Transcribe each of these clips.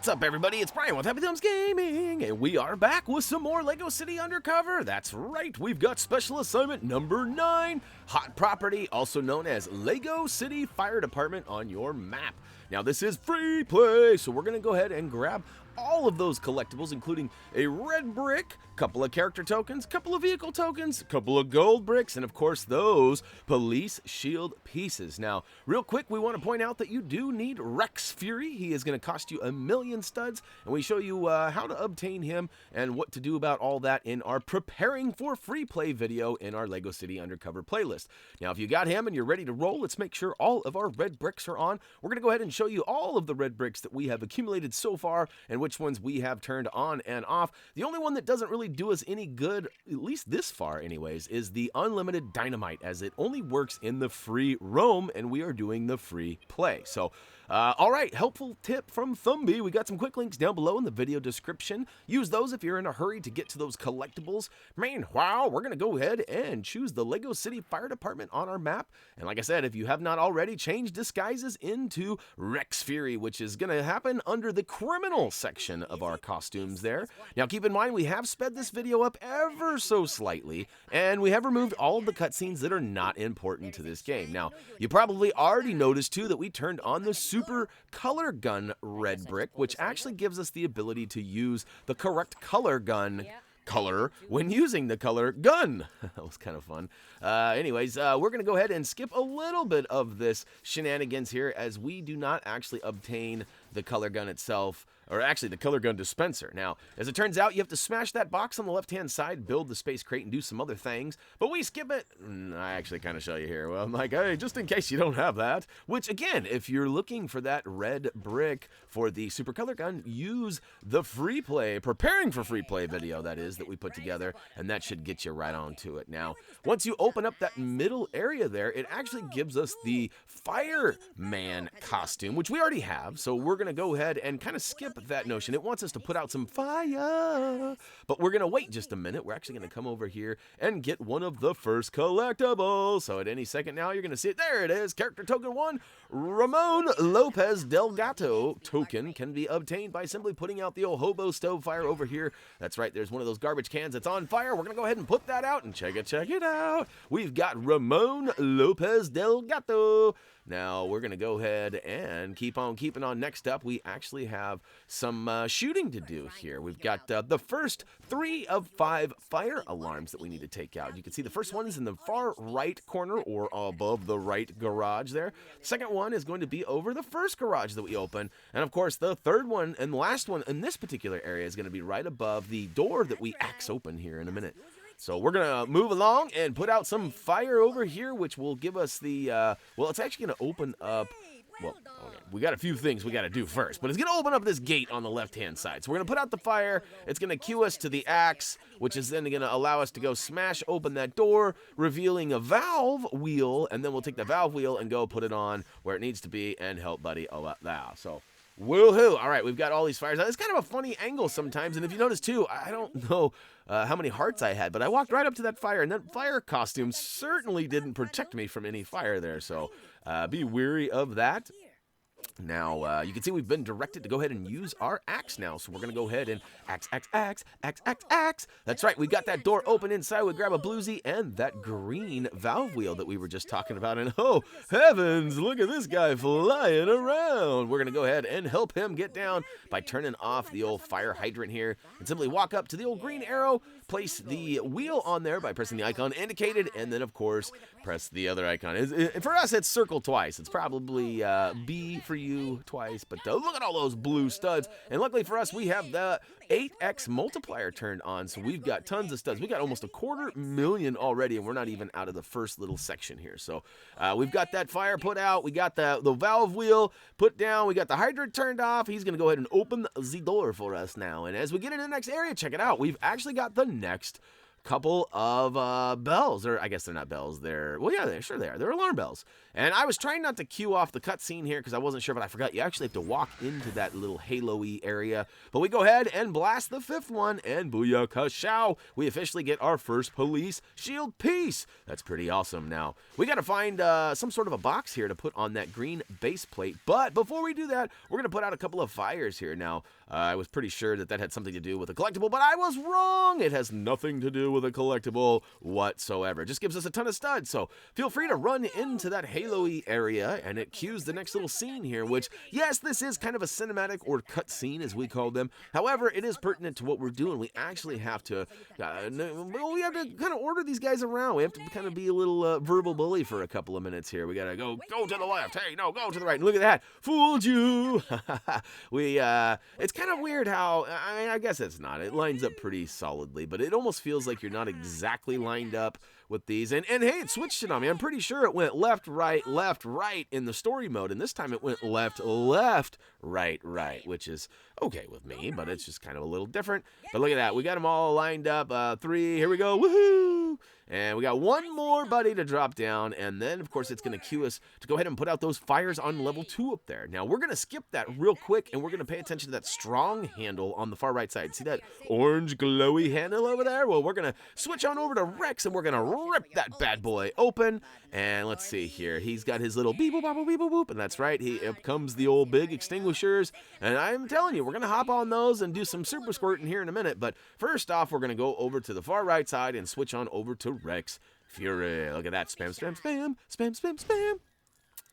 What's up, everybody? It's Brian with HappyThumbsGaming, and we are back with some more Lego City Undercover. That's right, we've got special assignment number 9, hot property, also known as Lego City Fire Department on your map. Now, this is free play, so we're going to go ahead and grab all of those collectibles, including a red brick, couple of character tokens, couple of vehicle tokens, couple of gold bricks, and of course those police shield pieces. Now, real quick, we want to point out that you do need Rex Fury. He is going to cost you 1,000,000 studs, and we show you how to obtain him and what to do about all that in our preparing for free play video in our Lego City Undercover playlist. Now, if you got him and you're ready to roll, let's make sure all of our red bricks are on. We're going to go ahead and show you all of the red bricks that we have accumulated so far and which ones we have turned on and off. The only one that doesn't really do us any good, at least this far anyways, is the unlimited dynamite, as it only works in the free roam, and we are doing the free play. So all right, helpful tip from Thumby. We got some quick links down below in the video description. Use those if you're in a hurry to get to those collectibles. Meanwhile, we're going to go ahead and choose the Lego City Fire Department on our map. And like I said, if you have not already, change disguises into Rex Fury, which is going to happen under the criminal section of our costumes there. Now, keep in mind, we have sped this video up ever so slightly, and we have removed all of the cutscenes that are not important to this game. Now, you probably already noticed, too, that we turned on the Super Color Gun red brick, which actually gives us the ability to use the correct color gun color when using the color gun. That was kind of fun. Anyways, we're going to go ahead and skip a little bit of this shenanigans here, as we do not actually obtain the color gun itself, or actually the color gun dispenser. Now, as it turns out, you have to smash that box on the left-hand side, build the space crate, and do some other things, but we skip it. I actually kind of show you here. Well, I'm like, hey, just in case you don't have that, which, again, if you're looking for that red brick for the super color gun, use the free play, preparing for free play video, that is, that we put together, and that should get you right on to it. Now, once you open up that middle area there, it actually gives us the fireman costume, which we already have, so we're going to go ahead and kind of skip that notion. It wants us to put out some fire, but we're going to wait just a minute. We're actually going to come over here and get one of the first collectibles. So at any second now, you're going to see it. There it is. Character token 1, Ramon Lopez-Delgado token can be obtained by simply putting out the old hobo stove fire over here. That's right. There's one of those garbage cans that's on fire. We're going to go ahead and put that out and check it out. We've got Ramon Lopez-Delgado. Now, we're going to go ahead and keep on keeping on. Next up, we actually have some shooting to do here. We've got the first 3 of 5 fire alarms that we need to take out. You can see the first one is in the far right corner, or above the right garage there. The second one is going to be over the first garage that we open. And, of course, the third one and last one in this particular area is going to be right above the door that we axe open here in a minute. So we're going to move along and put out some fire over here, which will give us the, well, it's actually going to open up, well, okay, we got a few things we got to do first, but it's going to open up this gate on the left-hand side. So we're going to put out the fire. It's going to cue us to the axe, which is then going to allow us to go smash open that door, revealing a valve wheel, and then we'll take the valve wheel and go put it on where it needs to be and help buddy out there. So woohoo! All right, we've got all these fires. It's kind of a funny angle sometimes, and if you notice too, I don't know how many hearts I had, but I walked right up to that fire, and that fire costume certainly didn't protect me from any fire there, so be wary of that. Now, you can see we've been directed to go ahead and use our axe now, so we're going to go ahead and axe. That's right, we got that door open inside. We grab a bluesy and that green valve wheel that we were just talking about, and oh, heavens, look at this guy flying around. We're going to go ahead and help him get down by turning off the old fire hydrant here, and simply walk up to the old green arrow, place the wheel on there by pressing the icon indicated, and then, of course, press the other icon. For us, it's circle twice. It's probably B for you twice, but look at all those blue studs. And luckily for us, we have the 8x multiplier turned on, so we've got tons of studs. We got almost 250,000 already, and we're not even out of the first little section here. So we've got that fire put out. We got the valve wheel put down. We got the hydrant turned off. He's going to go ahead and open the door for us now. And as we get into the next area, check it out. We've actually got the next couple of bells, or I guess they're not bells. Well, yeah, sure they are. They're alarm bells. And I was trying not to cue off the cutscene here because I wasn't sure, but I forgot you actually have to walk into that little halo-y area. But we go ahead and blast the 5th one, and booyakashow, we officially get our first police shield piece. That's pretty awesome. Now, we got to find some sort of a box here to put on that green base plate. But before we do that, we're going to put out a couple of fires here. Now, I was pretty sure that had something to do with a collectible, but I was wrong. It has nothing to do with a collectible whatsoever. It just gives us a ton of studs. So feel free to run into that halo-y area, and it cues the next little scene here, which, yes, this is kind of a cinematic or cut scene, as we call them. However, it is pertinent to what we're doing. We actually have to, kind of order these guys around. We have to kind of be a little verbal bully for a couple of minutes here. We got to go to the left. Hey, no, go to the right. And look at that. Fooled you. It's kind of weird how, I guess it's not. It lines up pretty solidly, but it almost feels like you're not exactly lined up with these. And hey, it switched it on me. I'm pretty sure it went left, right in the story mode, and this time it went left, right, which is okay with me, but it's just kind of a little different. But look at that. We got them all lined up. 3, here we go. Woohoo! And we got one more buddy to drop down, and then, of course, it's going to cue us to go ahead and put out those fires on level 2 up there. Now, we're going to skip that real quick, and we're going to pay attention to that strong handle on the far right side. See that orange glowy handle over there? Well, we're going to switch on over to Rex, and we're going to rip that bad boy open. And let's see here. He's got his little beep-boop, and that's right. Up comes the old big extinguishers. And I'm telling you, we're going to hop on those and do some super squirting here in a minute. But first off, we're going to go over to the far right side and switch on over to Rex Fury. Look at that. Spam.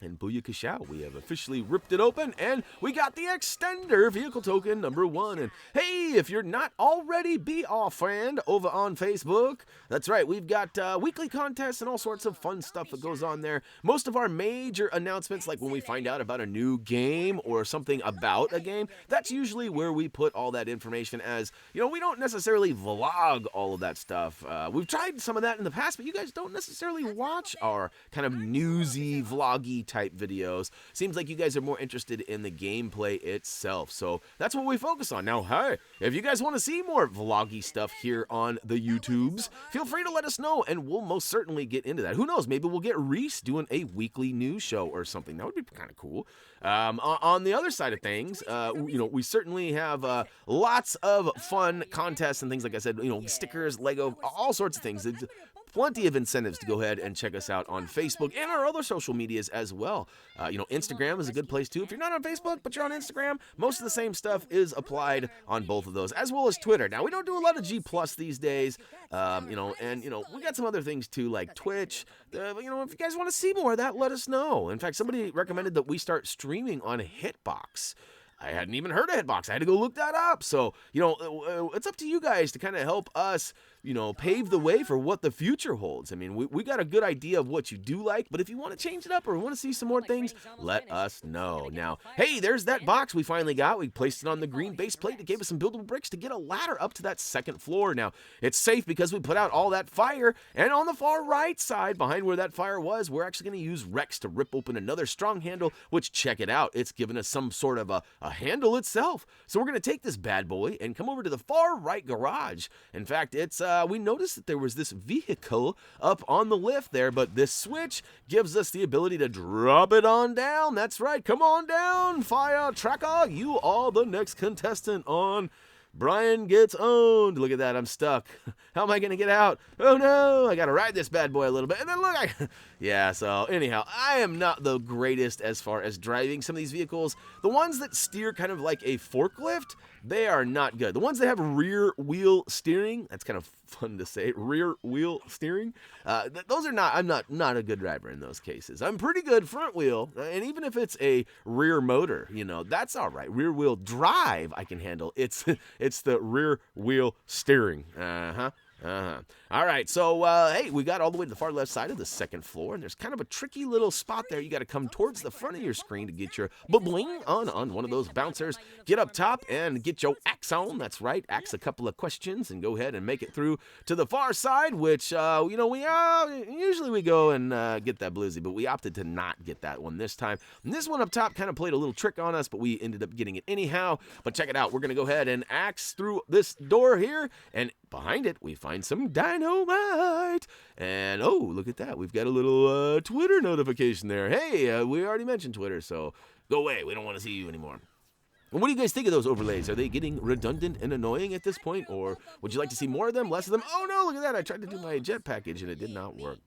And booyakashow, we have officially ripped it open, and we got the extender vehicle token number 1. And hey, if you're not already, be our friend over on Facebook. That's right, we've got weekly contests and all sorts of fun stuff that goes on there. Most of our major announcements, like when we find out about a new game or something about a game, that's usually where we put all that information. As you know, we don't necessarily vlog all of that stuff. We've tried some of that in the past, but you guys don't necessarily watch our kind of newsy, vloggy type videos. Seems like you guys are more interested in the gameplay itself, so that's what we focus on. Now, hey, if you guys want to see more vloggy stuff here on the YouTubes, feel free to let us know, and we'll most certainly get into that. Who knows, maybe we'll get Reese doing a weekly news show or something. That would be kind of cool. On the other side of things, we certainly have lots of fun contests and things, like I said, stickers, Lego, all sorts of things. It's plenty of incentives to go ahead and check us out on Facebook and our other social medias as well. Instagram is a good place too. If you're not on Facebook, but you're on Instagram, most of the same stuff is applied on both of those, as well as Twitter. Now, we don't do a lot of G+ these days, we got some other things too, like Twitch. If you guys want to see more of that, let us know. In fact, somebody recommended that we start streaming on Hitbox. I hadn't even heard of Hitbox. I had to go look that up. So, it's up to you guys to kind of help us, pave the way for what the future holds. I mean, we got a good idea of what you do like, but if you want to change it up or want to see some more things, let us know. Now, hey, there's that box we finally got. We placed it on the green base plate. It gave us some buildable bricks to get a ladder up to that 2nd floor. Now, it's safe because we put out all that fire, and on the far right side, behind where that fire was, we're actually going to use Rex to rip open another strong handle, which, check it out, it's given us some sort of a handle itself. So we're going to take this bad boy and come over to the far right garage. In fact, it's we noticed that there was this vehicle up on the lift there, but this switch gives us the ability to drop it on down. That's right, come on down, fire tracker. You are the next contestant on Brian Gets Owned. Look at that, I'm stuck. How am I going to get out? Oh no, I got to ride this bad boy a little bit. And then look, yeah, so anyhow, I am not the greatest as far as driving some of these vehicles. The ones that steer kind of like a forklift, they are not good. The ones that have rear wheel steering, that's kind of fun to say, rear wheel steering, those are not, I'm not a good driver in those cases. I'm pretty good front wheel, and even if it's a rear motor, that's all right. Rear wheel drive I can handle. It's the rear wheel steering. All right, so, hey, we got all the way to the far left side of the 2nd floor, and there's kind of a tricky little spot there. You got to come towards the front of your screen to get your bling on one of those bouncers. Get up top and get your axe on. That's right, axe a couple of questions and go ahead and make it through to the far side, which, usually we go and get that bluesy, but we opted to not get that one this time. And this one up top kind of played a little trick on us, but we ended up getting it anyhow. But check it out. We're going to go ahead and axe through this door here, and behind it, we find find some dynamite. And, oh, look at that. We've got a little Twitter notification there. Hey, we already mentioned Twitter, so go away. We don't want to see you anymore. And what do you guys think of those overlays? Are they getting redundant and annoying at this point, or would you like to see more of them, less of them? Oh, no, look at that. I tried to do my jet package, and it did not work.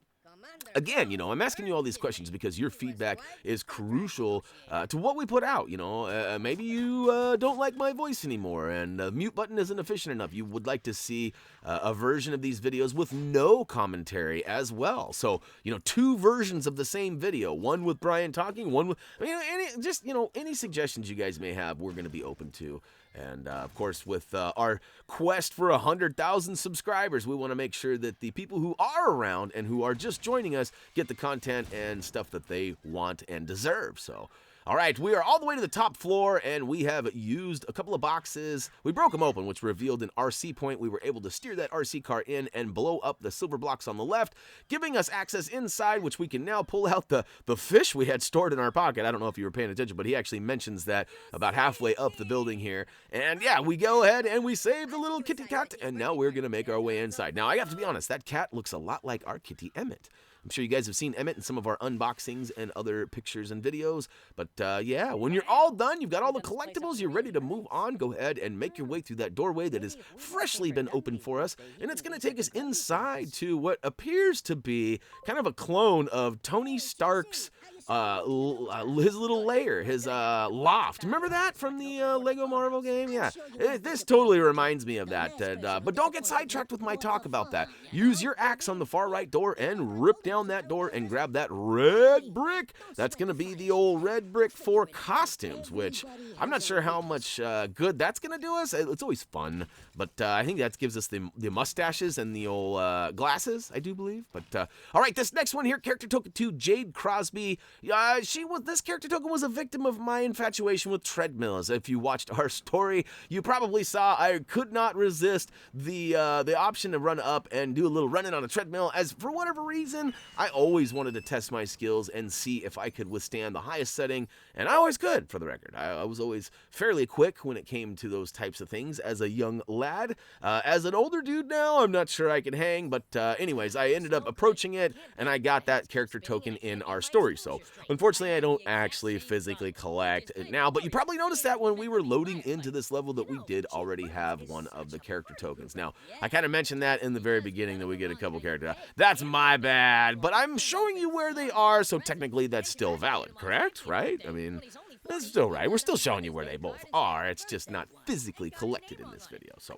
Again, you know, I'm asking you all these questions because your feedback is crucial to what we put out. You know, maybe you don't like my voice anymore and the mute button isn't efficient enough. You would like to see a version of these videos with no commentary as well. So, you know, 2 versions of the same video, one with Brian talking, one with, I mean, any suggestions you guys may have, we're going to be open to. And, of course, with our quest for 100,000 subscribers, we want to make sure that the people who are around and who are just joining us get the content and stuff that they want and deserve. So, all right, we are all the way to the top floor, and we have used a couple of boxes. We broke them open, which revealed an RC point. We were able to steer that RC car in and blow up the silver blocks on the left, giving us access inside, which we can now pull out the fish we had stored in our pocket. I don't know if you were paying attention, but he actually mentions that about halfway up the building here. And yeah, we go ahead and we save the little kitty cat, and now we're going to make our way inside. Now, I have to be honest, that cat looks a lot like our kitty Emmett. I'm sure you guys have seen Emmett in some of our unboxings and other pictures and videos. But yeah, when you're all done, you've got all the collectibles, you're ready to move on, go ahead and make your way through that doorway that has freshly been opened for us. And it's going to take us inside to what appears to be kind of a clone of Tony Stark's his little lair, his loft. Remember that from the Lego Marvel game? Yeah, this totally reminds me of that. But don't get sidetracked with my talk about that. Use your axe on the far right door and rip down that door and grab that red brick. That's going to be the old red brick for costumes, which I'm not sure how much good that's going to do us. It's always fun, but I think that gives us the mustaches and the old glasses, I do believe. But all right, this next one here, character token 2, Jade Crosby. This character token was a victim of my infatuation with treadmills. If you watched our story, you probably saw I could not resist the option to run up and do a little running on a treadmill, as for whatever reason, I always wanted to test my skills and see if I could withstand the highest setting, and I always could, for the record. I was always fairly quick when it came to those types of things as a young lad. As an older dude now, I'm not sure I can hang, but anyways, I ended up approaching it, and I got that character token in our story. So unfortunately, I don't actually physically collect it now, but you probably noticed that when we were loading into this level that we did already have one of the character tokens. Now, I kind of mentioned that in the very beginning that we get a couple characters. That's my bad, but I'm showing you where they are, so technically that's still valid, correct? Right? I mean, that's still right. We're still showing you where they both are. It's just not physically collected in this video, so...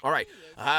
All right,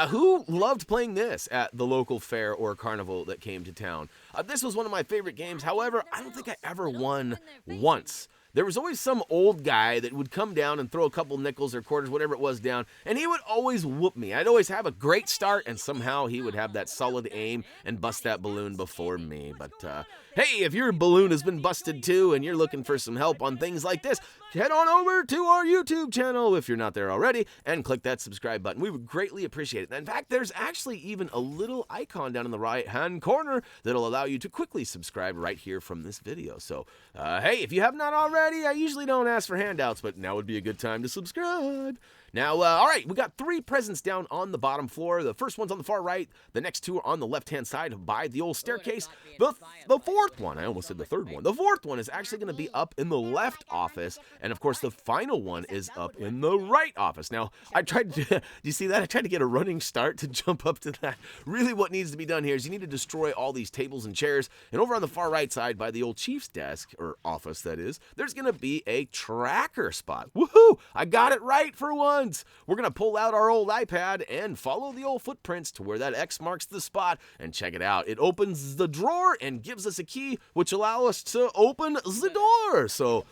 who loved playing this at the local fair or carnival that came to town? This was one of my favorite games. However, I don't think I ever won once. There was always some old guy that would come down and throw a couple nickels or quarters, whatever it was, down, and he would always whoop me. I'd always have a great start, and somehow he would have that solid aim and bust that balloon before me. But, hey, if your balloon has been busted too and you're looking for some help on things like this, head on over to our YouTube channel if you're not there already and click that subscribe button. We would greatly appreciate it. In fact, there's actually even a little icon down in the right-hand corner that'll allow you to quickly subscribe right here from this video. So, hey, if you have not already, I usually don't ask for handouts, but now would be a good time to subscribe. Now, all right, we got 3 presents down on the bottom floor. The first one's on the far right. The next 2 are on the left-hand side by the old staircase. The fourth one, I almost said the third one. The fourth one is actually going to be up in the left office. And, of course, the final one is up in the right office. Now, I tried to, do you see that? I tried to get a running start to jump up to that. Really what needs to be done here is you need to destroy all these tables and chairs. And over on the far right side by the old chief's desk, or office that is, there's going to be a tracker spot. Woohoo! I got it right for once. We're going to pull out our old iPad and follow the old footprints to where that X marks the spot and check it out. It opens the drawer and gives us a key which allows us to open the door. So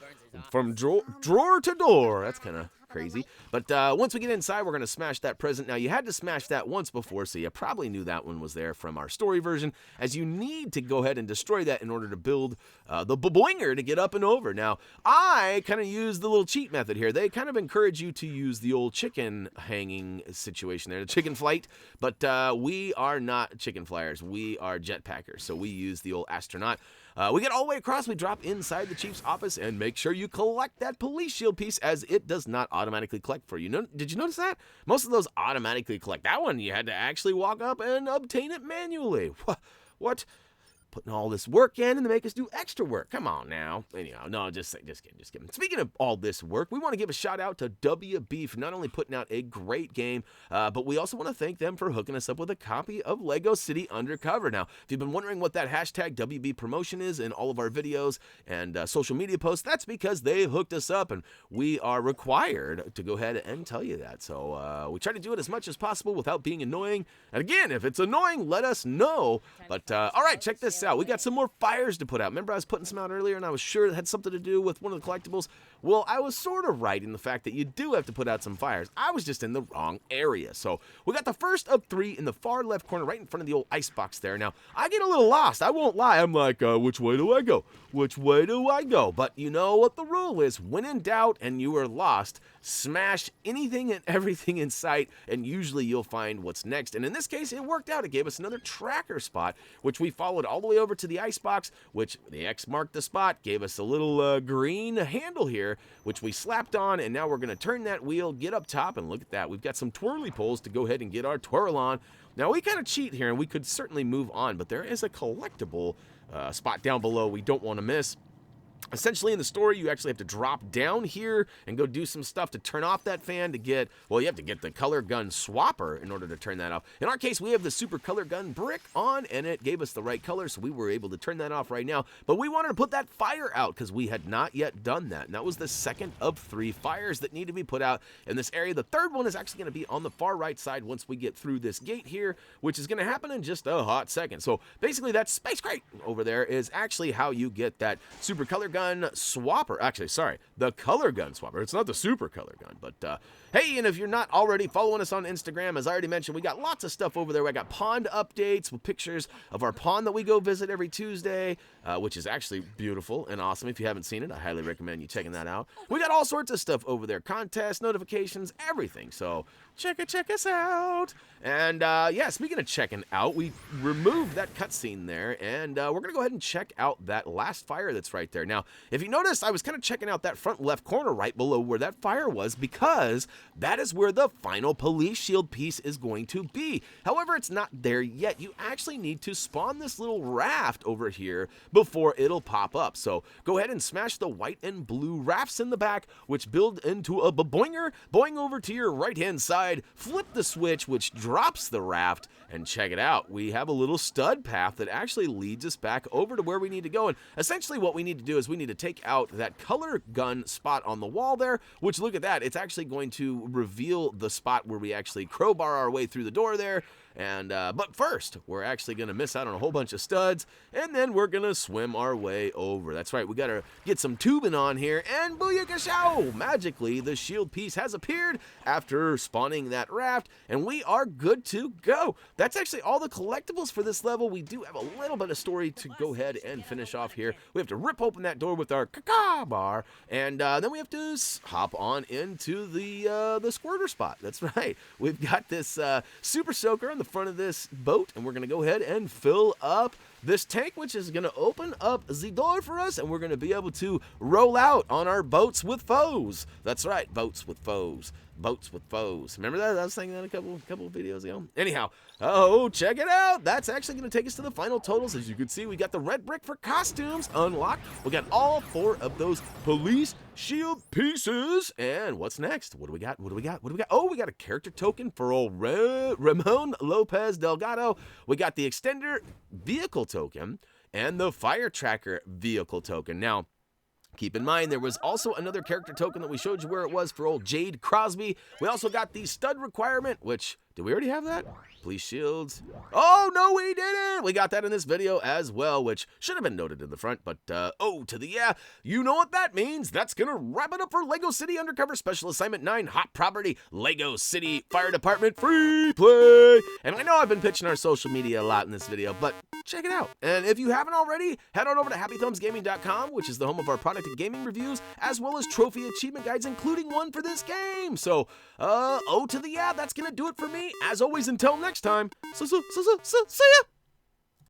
from drawer to door, that's kind of crazy. But once we get inside, we're going to smash that present. Now, you had to smash that once before, so you probably knew that one was there from our story version, as you need to go ahead and destroy that in order to build the boinger to get up and over. Now, I kind of use the little cheat method here. They kind of encourage you to use the old chicken hanging situation there, the chicken flight, but we are not chicken flyers. We are jetpackers, so we use the old astronaut. We get all the way across, we drop inside the chief's office, and make sure you collect that police shield piece, as it does not automatically collect for you. Did you notice that? Most of those automatically collect. That one, you had to actually walk up and obtain it manually. What? Putting all this work in and to make us do extra work. Come on now. Anyhow, no, just kidding. Speaking of all this work, we want to give a shout out to WB for not only putting out a great game, but we also want to thank them for hooking us up with a copy of Lego City Undercover. Now, if you've been wondering what that hashtag WB promotion is in all of our videos and social media posts, that's because they hooked us up and we are required to go ahead and tell you that. So we try to do it as much as possible without being annoying. And again, if it's annoying, let us know. But all right, check this out. We got some more fires to put out. Remember I was putting some out earlier and I was sure it had something to do with one of the collectibles? Well, I was sort of right in the fact that you do have to put out some fires. I was just in the wrong area. So we got the first of 3 in the far left corner right in front of the old ice box there. Now, I get a little lost. I won't lie. I'm like, which way do I go? Which way do I go? But you know what the rule is. When in doubt and you are lost, smash anything and everything in sight and usually you'll find what's next. And in this case, it worked out. It gave us another tracker spot, which we followed all the way over to the ice box, which the X marked the spot, gave us a little green handle here, which we slapped on, and now we're going to turn that wheel, get up top, and look at that. We've got some twirly poles to go ahead and get our twirl on. Now, we kind of cheat here, and we could certainly move on, but there is a collectible spot down below we don't want to miss. Essentially, in the story, you actually have to drop down here and go do some stuff to turn off that fan to get, well, you have to get the color gun swapper in order to turn that off. In our case, we have the super color gun brick on, and it gave us the right color, so we were able to turn that off right now. But we wanted to put that fire out because we had not yet done that, and that was the second of 3 fires that need to be put out in this area. The third one is actually going to be on the far right side once we get through this gate here, which is going to happen in just a hot second. So basically, that space crate over there is actually how you get that super color gun swapper. Actually, sorry, the color gun swapper. It's not the super color gun, but hey, and if you're not already following us on Instagram, as I already mentioned, we got lots of stuff over there. I got pond updates with pictures of our pond that we go visit every Tuesday, which is actually beautiful and awesome. If you haven't seen it, I highly recommend you checking that out. We got all sorts of stuff over there, contests, notifications, everything. So check us out. And yeah, speaking of checking out, we removed that cutscene there, and we're gonna go ahead and check out that last fire that's right there. Now, if you noticed, I was kind of checking out that front left corner right below where that fire was because that is where the final police shield piece is going to be. However, it's not there yet. You actually need to spawn this little raft over here before it'll pop up. So go ahead and smash the white and blue rafts in the back, which build into a boinger, boing over to your right-hand side, flip the switch, which drops the raft, and check it out. We have a little stud path that actually leads us back over to where we need to go. And essentially what we need to do is we need to take out that color gun spot on the wall there, which, look at that, it's actually going to reveal the spot where we actually crowbar our way through the door there. And but first, we're actually going to miss out on a whole bunch of studs, and then we're going to swim our way over. That's right, we got to get some tubing on here, and booyakashow! Magically, the shield piece has appeared after spawning that raft, and we are good to go. That's actually all the collectibles for this level. We do have a little bit of story to go ahead and finish off here. We have to rip open that door with our caca bar, and then we have to hop on into the squirter spot. That's right. We've got this super soaker on the front of this boat, and we're going to go ahead and fill up this tank, which is going to open up the door for us, and we're going to be able to roll out on our boats with foes. That's right, boats with foes. Boats with foes. Remember that? I was saying that a couple of videos ago. Anyhow, oh, check it out. That's actually going to take us to the final totals. As you can see, we got the red brick for costumes unlocked. We got all 4 of those police shield pieces. And what's next? What do we got? Oh, we got a character token for old Ramon Lopez-Delgado. We got the extender vehicle token and the fire tracker vehicle token. Now, keep in mind, there was also another character token that we showed you where it was for old Jade Crosby. We also got the stud requirement, which, did we already have that? Police shields. Oh, no, we didn't. We got that in this video as well, which should have been noted in the front, but oh, to the yeah. You know what that means. That's going to wrap it up for Lego City Undercover Special Assignment 9, Hot Property, Lego City Fire Department Free Play. And I know I've been pitching our social media a lot in this video, but check it out. And if you haven't already, head on over to HappyThumbsGaming.com, which is the home of our product and gaming reviews, as well as trophy achievement guides, including one for this game. So, oh, to the yeah, that's going to do it for me. As always, until next time, see ya.